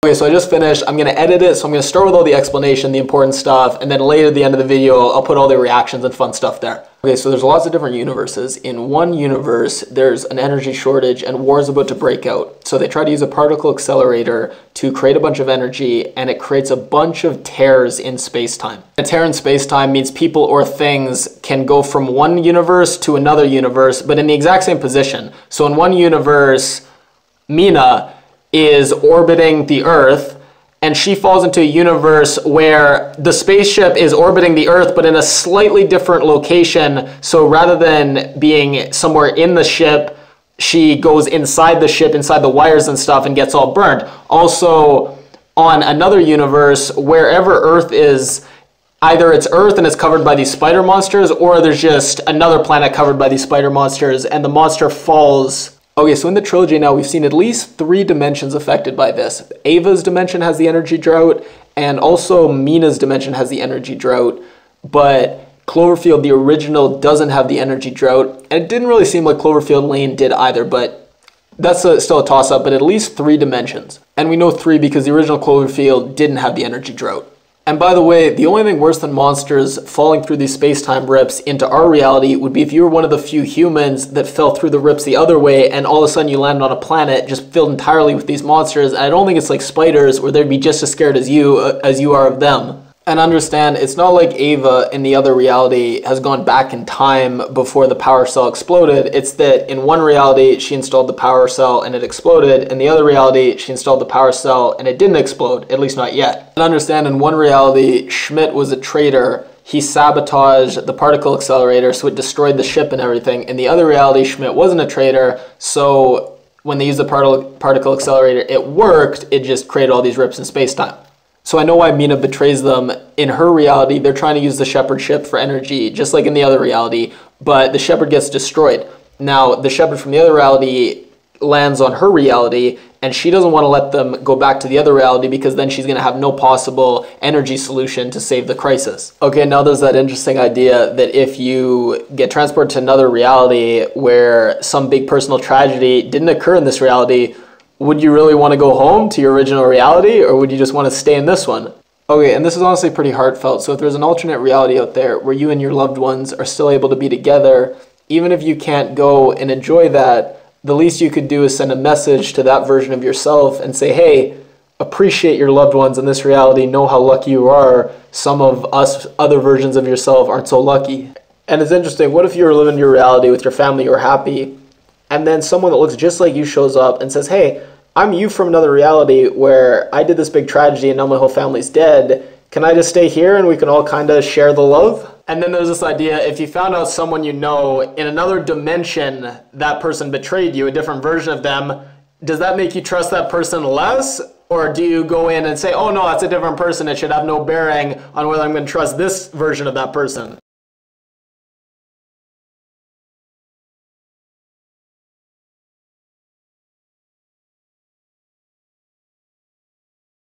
Okay, so I just finished. I'm going to edit it, so I'm going to start with all the explanation, the important stuff, and then later at the end of the video, I'll put all the reactions and fun stuff there. Okay, so there's lots of different universes. In one universe, there's an energy shortage and war is about to break out. So they try to use a particle accelerator to create a bunch of energy, and it creates a bunch of tears in space-time. A tear in space-time means people or things can go from one universe to another universe, but in the exact same position. So in one universe, Mina is orbiting the Earth, and she falls into a universe where the spaceship is orbiting the Earth, but in a slightly different location. So rather than being somewhere in the ship, she goes inside the ship, inside the wires and stuff, and gets all burned. Also, on another universe, wherever Earth is, either it's Earth and it's covered by these spider monsters, or there's just another planet covered by these spider monsters, and the monster falls. Okay, so in the trilogy now, we've seen at least 3 dimensions affected by this. Ava's dimension has the energy drought, and also Mina's dimension has the energy drought, but Cloverfield, the original, doesn't have the energy drought, and it didn't really seem like Cloverfield Lane did either, but that's still a toss-up, but at least 3 dimensions. And we know 3 because the original Cloverfield didn't have the energy drought. And by the way, the only thing worse than monsters falling through these space-time rips into our reality would be if you were one of the few humans that fell through the rips the other way, and all of a sudden you landed on a planet just filled entirely with these monsters. And I don't think it's like spiders where they'd be just as scared as you are of them. And understand, it's not like Ava in the other reality has gone back in time before the power cell exploded. It's that in one reality, she installed the power cell and it exploded. In the other reality, she installed the power cell and it didn't explode, at least not yet. And understand, in one reality, Schmidt was a traitor. He sabotaged the particle accelerator, so it destroyed the ship and everything. In the other reality, Schmidt wasn't a traitor, so when they used the particle accelerator, it worked. It just created all these rips in space-time. So I know why Mina betrays them. In her reality, they're trying to use the Shepard ship for energy, just like in the other reality, but the Shepard gets destroyed. Now, the Shepard from the other reality lands on her reality, and she doesn't want to let them go back to the other reality because then she's going to have no possible energy solution to save the crisis. Okay, now there's that interesting idea that if you get transported to another reality where some big personal tragedy didn't occur in this reality, would you really want to go home to your original reality, or would you just want to stay in this one? Okay, and this is honestly pretty heartfelt. So if there's an alternate reality out there where you and your loved ones are still able to be together, even if you can't go and enjoy that, the least you could do is send a message to that version of yourself and say, hey, appreciate your loved ones in this reality, know how lucky you are. Some of us other versions of yourself aren't so lucky. And it's interesting, what if you were living your reality with your family, you were happy, and then someone that looks just like you shows up and says, hey, I'm you from another reality where I did this big tragedy and now my whole family's dead. Can I just stay here and we can all kind of share the love? And then there's this idea, if you found out someone you know in another dimension, that person betrayed you, a different version of them, does that make you trust that person less? Or do you go in and say, oh no, that's a different person, it should have no bearing on whether I'm going to trust this version of that person?